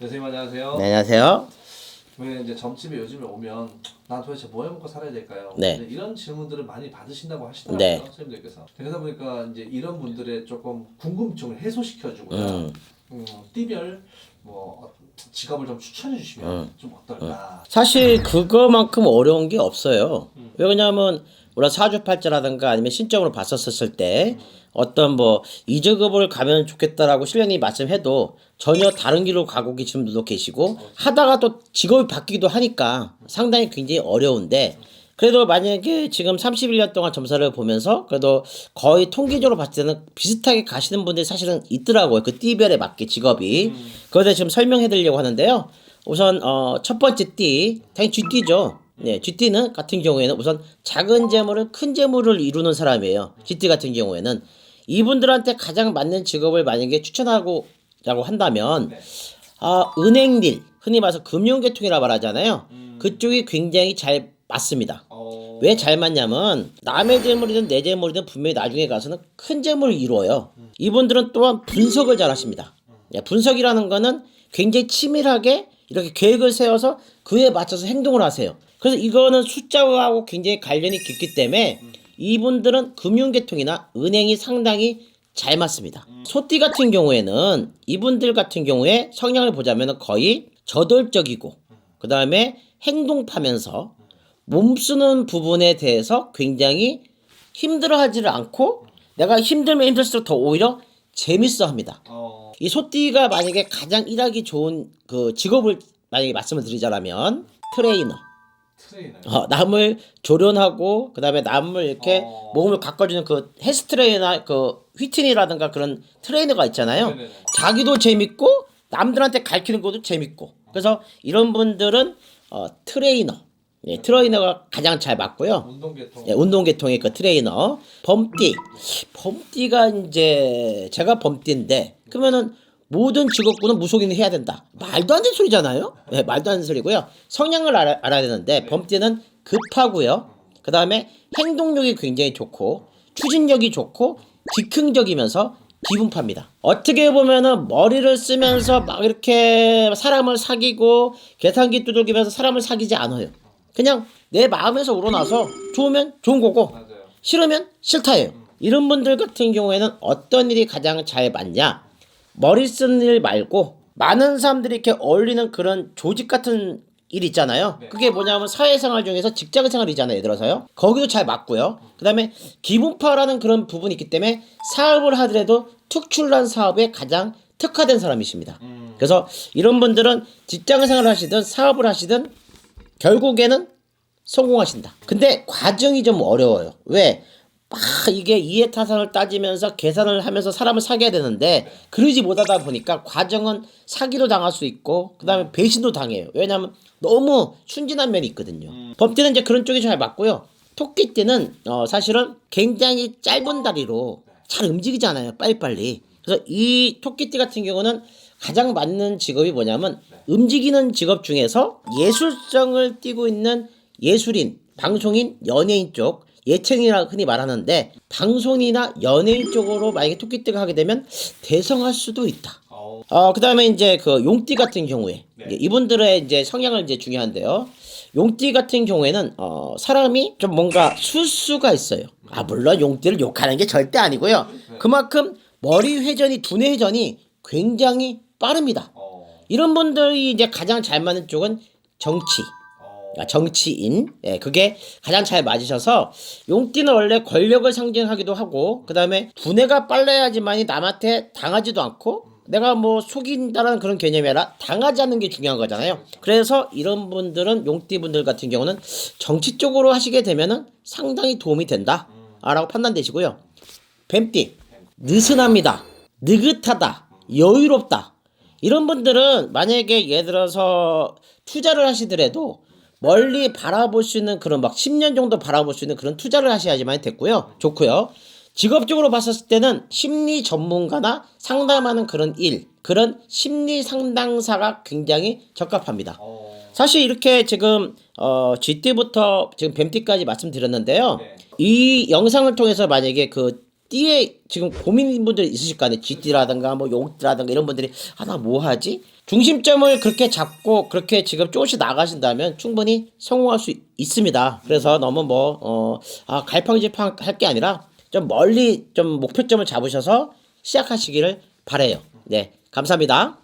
선생님 안녕하세요. 네, 안녕하세요. 왜 이제 점집에 요즘에 오면 난 도대체 뭐 해먹고 살아야 될까요? 네. 이제 이런 질문들을 많이 받으신다고 하시더라고요, 네. 선생님들께서. 그러다 보니까 이제 이런 분들의 조금 궁금증을 해소시켜주고요. 띠별 뭐 직업을 좀 추천해 주시면 좀 어떨까? 사실 그거만큼 어려운 게 없어요. 왜냐하면 우리가 사주팔자라든가 아니면 신점으로 봤었을 때 어떤 뭐 이 직업을 가면 좋겠다라고 실령님이 말씀해도 전혀 다른 길로 가고 계신 분도 계시고 하다가 또 직업이 바뀌기도 하니까 상당히 굉장히 어려운데 그래도 만약에 지금 31년 동안 점사를 보면서 그래도 거의 통계적으로 봤을 때는 비슷하게 가시는 분들이 사실은 있더라고요. 그 띠별에 맞게 직업이. 그것에 지금 설명해 드리려고 하는데요. 우선 첫 번째 띠, 당연히 쥐띠죠. 네, 쥐띠는 같은 경우에는 우선 작은 재물은 큰 재물을 이루는 사람이에요. 쥐띠 같은 경우에는 이분들한테 가장 맞는 직업을 만약에 추천하고라고 한다면 네. 은행일, 흔히 말해서 금융계통이라 말하잖아요. 그쪽이 굉장히 잘 맞습니다. 왜 잘 맞냐면 남의 재물이든 내 재물이든 분명히 나중에 가서는 큰 재물을 이루어요. 이분들은 또한 분석을 잘 하십니다. 분석이라는 거는 굉장히 치밀하게 이렇게 계획을 세워서 그에 맞춰서 행동을 하세요. 그래서 이거는 숫자하고 굉장히 관련이 깊기 때문에 이분들은 금융계통이나 은행이 상당히 잘 맞습니다. 소띠 같은 경우에는 이분들 같은 경우에 성향을 보자면 거의 저돌적이고 그 다음에 행동파면서 몸쓰는 부분에 대해서 굉장히 힘들어하지를 않고 내가 힘들면 힘들수록 더 오히려 재밌어 합니다. 이 소띠가 만약에 가장 일하기 좋은 그 직업을 만약에 말씀을 드리자면 트레이너. 트레이너요. 남을 조련하고 그다음에 남을 이렇게 몸을 가꿔주는 그 헬스 트레이너 그 휘트니라든가 그런 트레이너가 있잖아요. 네네네. 자기도 재밌고 남들한테 가르치는 것도 재밌고 그래서 이런 분들은 트레이너. 예, 트레이너가 가장 잘 맞고요. 운동계통. 예, 운동계통의 그 트레이너. 범띠가 이제 제가 범띠인데 그러면은 모든 직업군은 무속인을 해야 된다. 말도 안 되는 소리잖아요. 네, 말도 안 되는 소리고요. 성향을 알아야 되는데 범띠는 급하고요. 그 다음에 행동력이 굉장히 좋고 추진력이 좋고 즉흥적이면서 기분파입니다. 어떻게 보면은 머리를 쓰면서 막 이렇게 사람을 사귀고 계산기 두들기면서 사람을 사귀지 않아요. 그냥 내 마음에서 우러나서 좋으면 좋은 거고 맞아요. 싫으면 싫다예요. 이런 분들 같은 경우에는 어떤 일이 가장 잘 맞냐? 머리 쓰는 일 말고 많은 사람들이 이렇게 어울리는 그런 조직 같은 일 있잖아요. 그게 뭐냐면 사회생활 중에서 직장생활이잖아요. 예를 들어서요. 거기도 잘 맞고요. 그 다음에 기분파라는 그런 부분이 있기 때문에 사업을 하더라도 특출난 사업에 가장 특화된 사람이십니다. 그래서 이런 분들은 직장생활을 하시든 사업을 하시든 결국에는 성공하신다. 근데 과정이 좀 어려워요. 왜? 막 이게 이해타산을 따지면서 계산을 하면서 사람을 사귀어야 되는데 그러지 못하다 보니까 과정은 사기도 당할 수 있고 그 다음에 배신도 당해요. 왜냐하면 너무 순진한 면이 있거든요. 범띠는 이제 그런 쪽이 잘 맞고요. 토끼띠는 사실은 굉장히 짧은 다리로 잘 움직이잖아요. 빨리빨리. 그래서 이 토끼띠 같은 경우는 가장 맞는 직업이 뭐냐면 움직이는 직업 중에서 예술성을 띠고 있는 예술인, 방송인, 연예인 쪽 예청이라 흔히 말하는데 방송이나 연예인 쪽으로 만약에 토끼띠가 하게 되면 대성할 수도 있다. 그 다음에 이제 그 용띠 같은 경우에 이분들의 이제 성향을 이제 중요한데요. 용띠 같은 경우에는 사람이 좀 뭔가 수수가 있어요. 물론 용띠를 욕하는 게 절대 아니고요. 그만큼 머리 회전이 두뇌 회전이 굉장히 빠릅니다. 이런 분들이 이제 가장 잘 맞는 쪽은 정치인. 예, 그게 가장 잘 맞으셔서 용띠는 원래 권력을 상징하기도 하고 그 다음에 두뇌가 빨라야지만이 남한테 당하지도 않고 내가 뭐 속인다라는 그런 개념이 아니라 당하지 않는 게 중요한 거잖아요. 그래서 이런 분들은 용띠 분들 같은 경우는 정치 쪽으로 하시게 되면은 상당히 도움이 된다 라고 판단되시고요. 뱀띠 느슨합니다. 느긋하다. 여유롭다. 이런 분들은 만약에 예를 들어서 투자를 하시더라도 멀리 바라볼 수 있는 그런 막 10년 정도 바라볼 수 있는 그런 투자를 하셔야지만 됐고요. 좋고요. 직업적으로 봤을 때는 심리 전문가나 상담하는 그런 일, 그런 심리 상담사가 굉장히 적합합니다. 사실 이렇게 지금 GT부터 지금 뱀띠까지 말씀드렸는데요. 이 영상을 통해서 만약에 그 띠에 지금 고민인 분들 있으실 거 아니에요. 쥐띠라든가 뭐 용띠라든가 이런 분들이 나 뭐 하지? 중심점을 그렇게 잡고 그렇게 지금 조금씩 나가신다면 충분히 성공할 수 있습니다. 그래서 너무 갈팡질팡 할 게 아니라 좀 멀리 좀 목표점을 잡으셔서 시작하시기를 바래요. 네, 감사합니다.